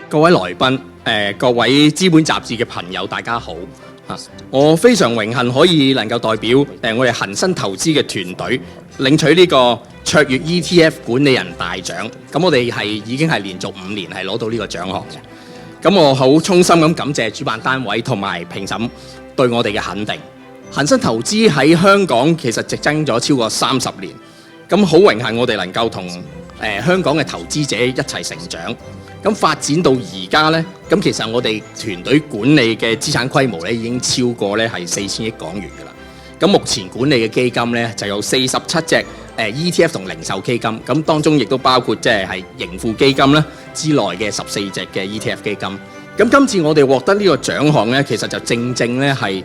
各位來賓、各位資本雜誌嘅朋友，大家好嚇！我非常榮幸可以能夠代表我哋恒生投資嘅團隊領取呢個卓越 ETF 管理人大獎。咁我哋已經係連續5年係攞到呢個獎項嘅。咁我好衷心咁感謝主辦單位同埋評審對我哋嘅肯定。恒生投資喺香港其實直爭咗超過30年。咁好榮幸我哋能夠同香港嘅投資者一齊成長。咁發展到而家呢，咁其實我哋團隊管理嘅資產規模咧已經超過咧係4000億港元㗎啦。咁目前管理嘅基金咧就有47隻ETF 同零售基金，咁當中亦都包括即係盈富基金啦之內嘅14隻嘅 ETF 基金。咁今次我哋獲得呢個獎項咧，其實就正正咧係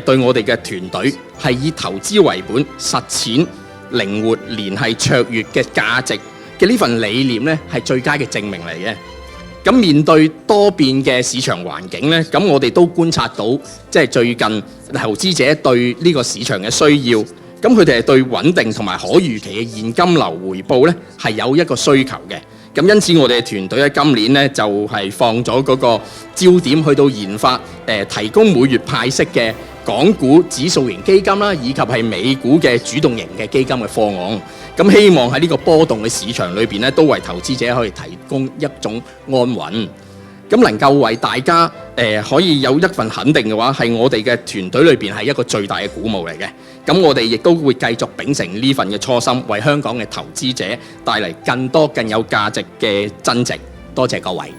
對我哋嘅團隊係以投資為本、實踐靈活、聯繫卓越嘅價值嘅呢份理念咧係最佳嘅證明嚟嘅。咁面對多變嘅市場環境咧，咁我哋都觀察到，即係最近投資者對呢個市場嘅需要，咁佢哋係對穩定同埋可預期嘅現金流回報咧係有一個需求嘅。咁因此我哋嘅團隊喺今年咧就係放咗嗰個焦點去到研發提供每月派息嘅港股指數型基金啦，以及係美股嘅主動型嘅基金嘅方案。咁希望喺呢個波動嘅市場裏邊咧，都為投資者可以提供一種安穩。咁能夠為大家可以有一份肯定嘅話，係我哋嘅團隊裏邊係一個最大嘅鼓舞嚟嘅。咁我哋亦都會繼續秉承呢份嘅初心，為香港嘅投資者帶嚟更多更有價值嘅增值。多謝各位。